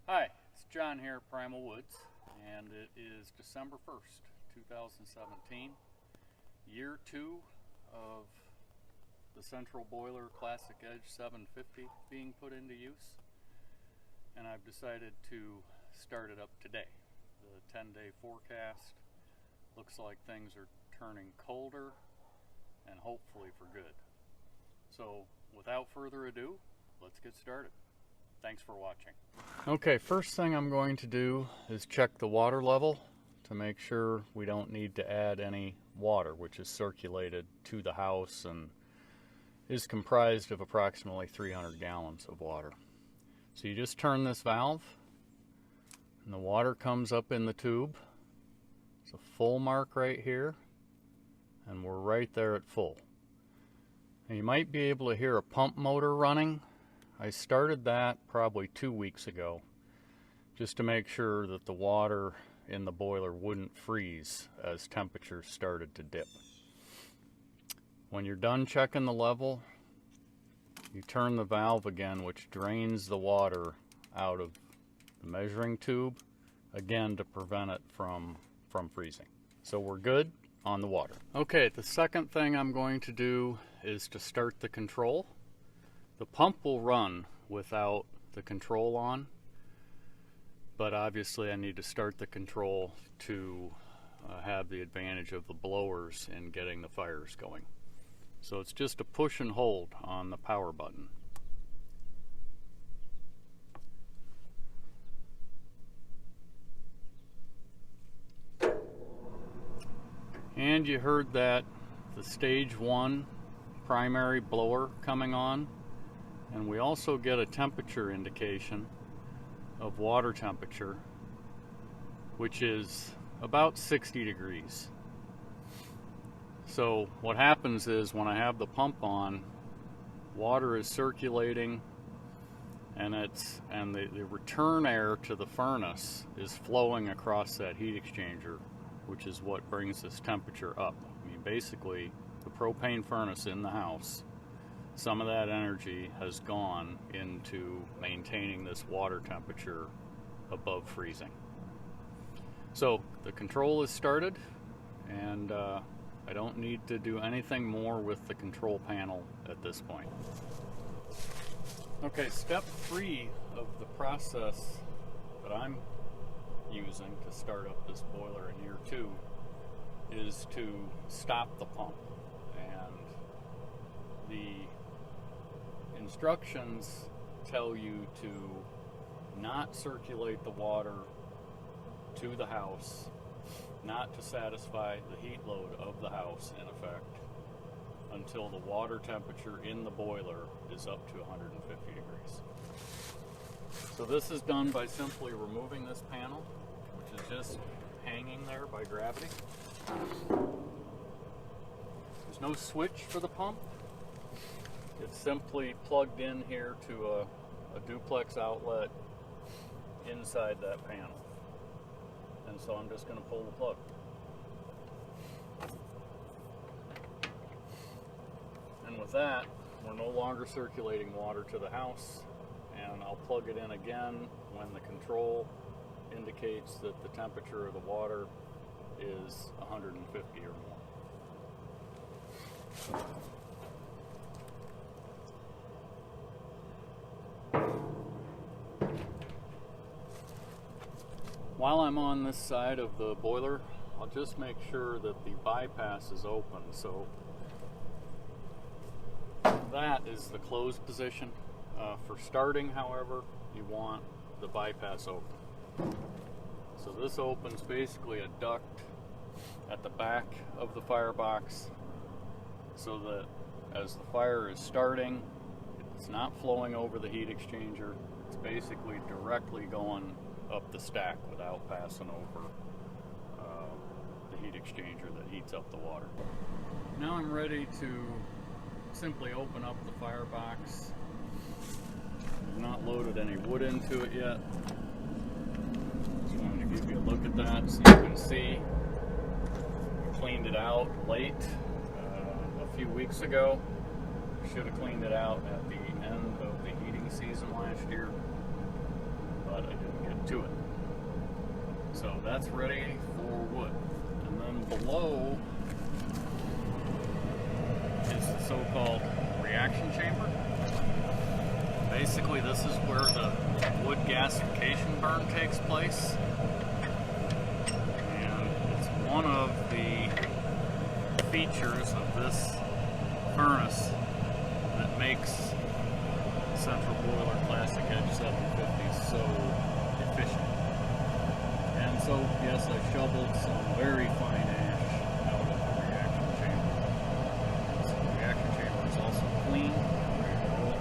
Hi, it's John here at Primal Woods, and it is December 1st, 2017, year 2 of the central boiler Classic Edge 750 being put into use, and I've decided to start it up today. The 10-day forecast looks like things are turning colder and hopefully for good. So without further ado, let's get started. Thanks for watching. Okay, first thing I'm going to do is check the water level to make sure we don't need to add any water, which is circulated to the house and is comprised of approximately 300 gallons of water. So you just turn this valve and the water comes up in the tube. It's a full mark right here, and we're right there at full. Now you might be able to hear a pump motor running. I started that probably 2 weeks ago just to make sure that the water in the boiler wouldn't freeze as temperatures started to dip. When you're done checking the level, you turn the valve again, which drains the water out of the measuring tube, again to prevent it from freezing. So we're good on the water. Okay, the second thing I'm going to do is to start the control. The pump will run without the control on, but obviously I need to start the control to have the advantage of the blowers in getting the fires going. So it's just a push and hold on the power button. And you heard that, the stage 1 primary blower coming on. And we also get a temperature indication of water temperature, which is about 60 degrees. So what happens is when I have the pump on, water is circulating, and the return air to the furnace is flowing across that heat exchanger, which is what brings this temperature up. I mean, basically, the propane furnace in the house, some of that energy has gone into maintaining this water temperature above freezing. So the control is started, and I don't need to do anything more with the control panel at this point. Okay, step 3 of the process that I'm using to start up this boiler in year 2 is to stop the pump. And the instructions tell you to not circulate the water to the house, not to satisfy the heat load of the house in effect, until the water temperature in the boiler is up to 150 degrees. So this is done by simply removing this panel, which is just hanging there by gravity. There's no switch for the pump. It's simply plugged in here to a duplex outlet inside that panel. And so I'm just going to pull the plug. And with that, we're no longer circulating water to the house, and I'll plug it in again when the control indicates that the temperature of the water is 150 or more. While I'm on this side of the boiler, I'll just make sure that the bypass is open. So that is the closed position. For starting, however, you want the bypass open. So this opens basically a duct at the back of the firebox so that as the fire is starting, it's not flowing over the heat exchanger. It's basically directly going up the stack without passing over the heat exchanger that heats up the water. Now I'm ready to simply open up the firebox. I've not loaded any wood into it yet. Just wanted to give you a look at that so you can see. I cleaned it out late a few weeks ago. Should have cleaned it out at the end of the heating season last year, but I didn't. to it. So that's ready for wood. And then below is the so-called reaction chamber. Basically, this is where the wood gasification burn takes place. And it's one of the features of this furnace that makes Central Boiler Classic Edge 750 so efficient. And so, yes, I shoveled some very fine ash out of the reaction chamber. So the reaction chamber is also clean, ready to roll.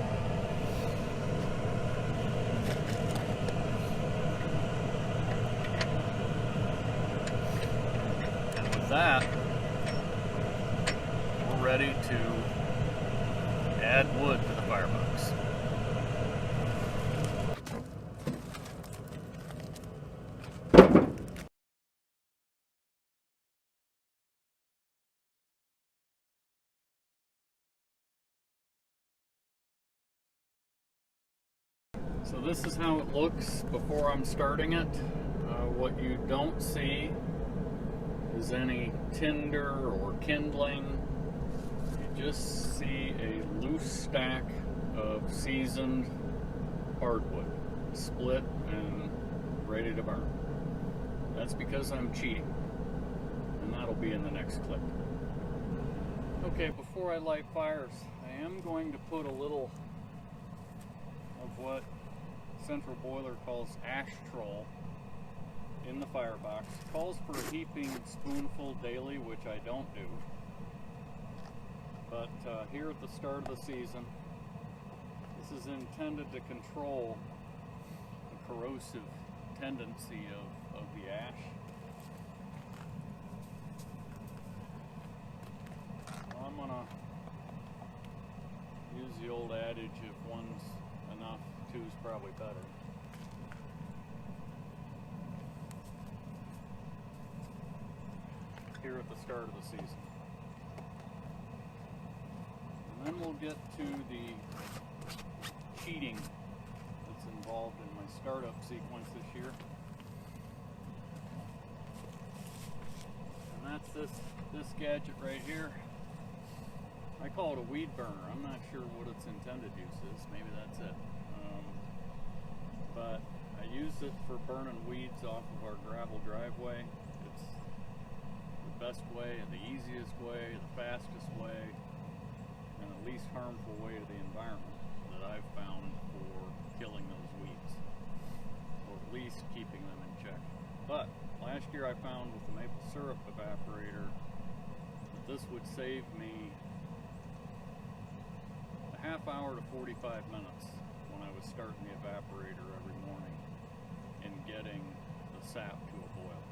And with that, we're ready to add wood to the firebox. So this is how it looks before I'm starting it. What you don't see is any tinder or kindling. You just see a loose stack of seasoned hardwood, split and ready to burn. That's because I'm cheating, and that'll be in the next clip. Okay, before I light fires, I am going to put a little of what Central Boiler calls ash troll in the firebox. It calls for a heaping spoonful daily, which I don't do. But here at the start of the season, this is intended to control the corrosive tendency of the ash. So I'm gonna use the old adage, if one's enough, two's probably better. Here at the start of the season. And then we'll get to the cheating that's involved in my startup sequence this year. And that's this gadget right here. I call it a weed burner. I'm not sure what its intended use is. Maybe that's it. But I use it for burning weeds off of our gravel driveway. It's the best way and the easiest way, the fastest way, and the least harmful way to the environment that I've found for killing those weeds, or at least keeping them in check. But last year I found with the maple syrup evaporator that this would save me a half hour to 45 minutes when I was starting the evaporator every morning and getting the sap to a boil.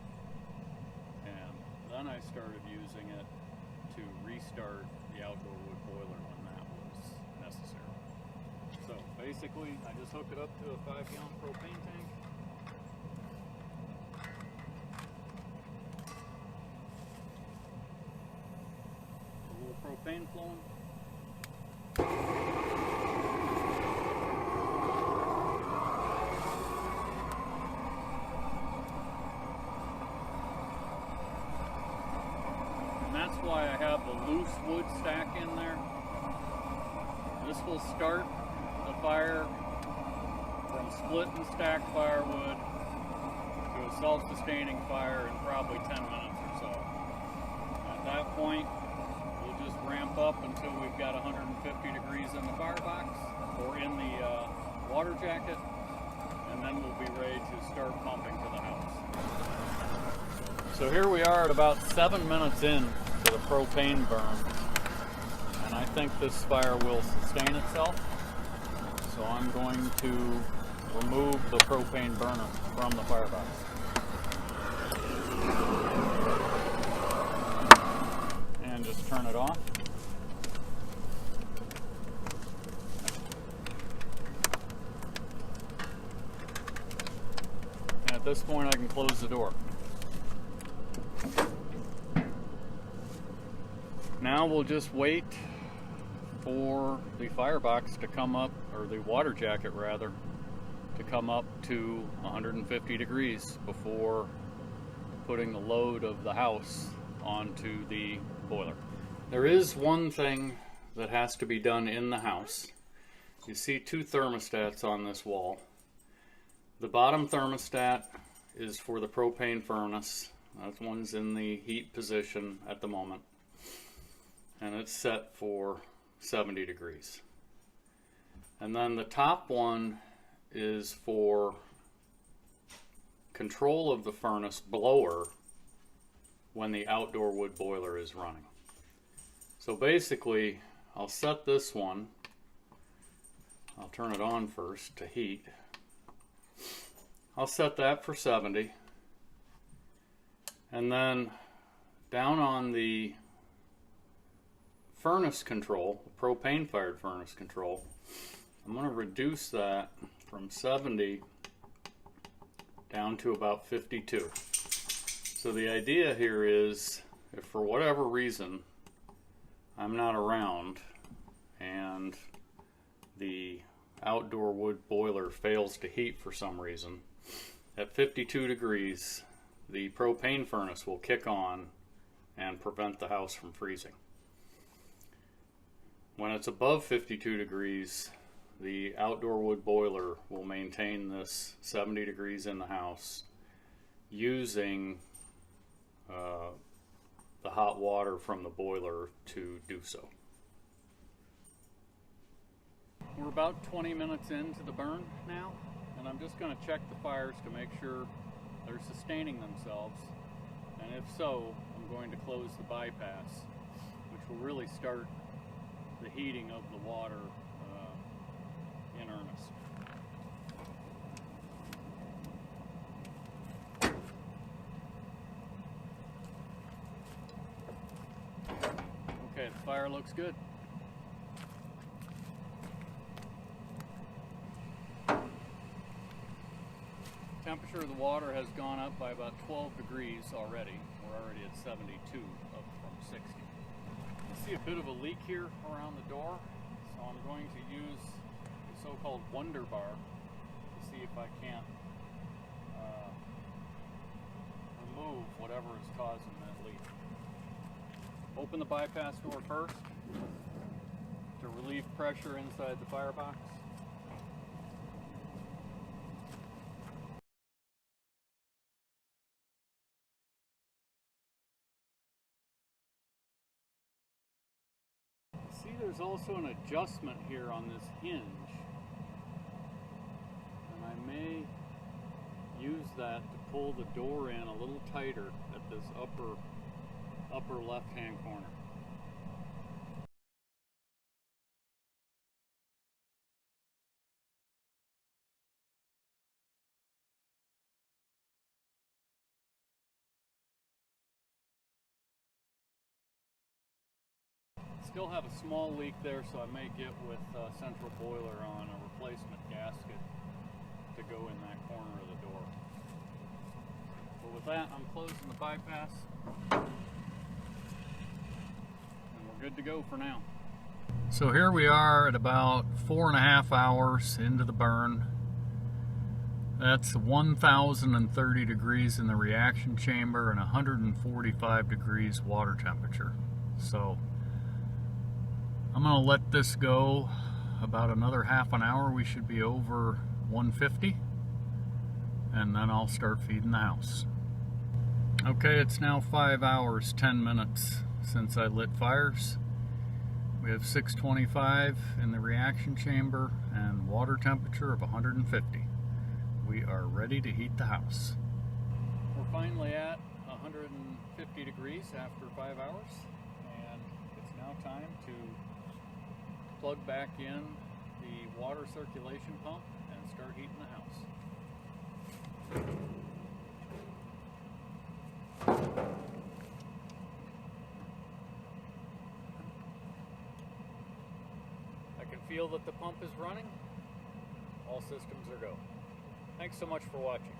And then I started using it to restart the outdoor wood boiler when that was necessary. So basically, I just hook it up to a 5-gallon propane tank. A little propane flowing. That's why I have the loose wood stack in there. This will start the fire from split and stacked firewood to a self-sustaining fire in probably 10 minutes or so. At that point, we'll just ramp up until we've got 150 degrees in the firebox or in the water jacket, and then we'll be ready to start pumping to the house. So here we are at about 7 minutes in to the propane burn, and I think this fire will sustain itself. So I'm going to remove the propane burner from the firebox. And just turn it off. And at this point I can close the door. Now we'll just wait for the firebox to come up, or the water jacket rather, to come up to 150 degrees before putting the load of the house onto the boiler. There is one thing that has to be done in the house. You see two thermostats on this wall. The bottom thermostat is for the propane furnace. That one's in the heat position at the moment, and it's set for 70 degrees. And then the top one is for control of the furnace blower when the outdoor wood boiler is running. So basically, I'll set this one, I'll turn it on first to heat. I'll set that for 70. And then down on the furnace control, the propane fired furnace control, I'm going to reduce that from 70 down to about 52. So the idea here is, if for whatever reason I'm not around and the outdoor wood boiler fails to heat for some reason, at 52 degrees the propane furnace will kick on and prevent the house from freezing. When it's above 52 degrees, the outdoor wood boiler will maintain this 70 degrees in the house using the hot water from the boiler to do so. We're about 20 minutes into the burn now, and I'm just going to check the fires to make sure they're sustaining themselves, and if so, I'm going to close the bypass, which will really start the heating of the water in earnest. Okay, the fire looks good. Temperature of the water has gone up by about 12 degrees already. We're already at 72, up from 60. You see a bit of a leak here around the door, so I'm going to use the so-called wonder bar to see if I can't remove whatever is causing that leak. Open the bypass door first to relieve pressure inside the firebox. See, there's also an adjustment here on this hinge, and I may use that to pull the door in a little tighter at this upper left-hand corner. Still have a small leak there, so I may get with central boiler on a replacement gasket to go in that corner of the door. But with that, I'm closing the bypass, and we're good to go for now. So here we are at about 4.5 hours into the burn. That's 1,030 degrees in the reaction chamber and 145 degrees water temperature. So I'm going to let this go about another half an hour. We should be over 150, and then I'll start feeding the house. Okay, it's now 5 hours 10 minutes since I lit fires. We have 625 in the reaction chamber and water temperature of 150. We are ready to heat the house. We're finally at 150 degrees after 5 hours, and it's now time to plug back in the water circulation pump and start heating the house. I can feel that the pump is running. All systems are go. Thanks so much for watching.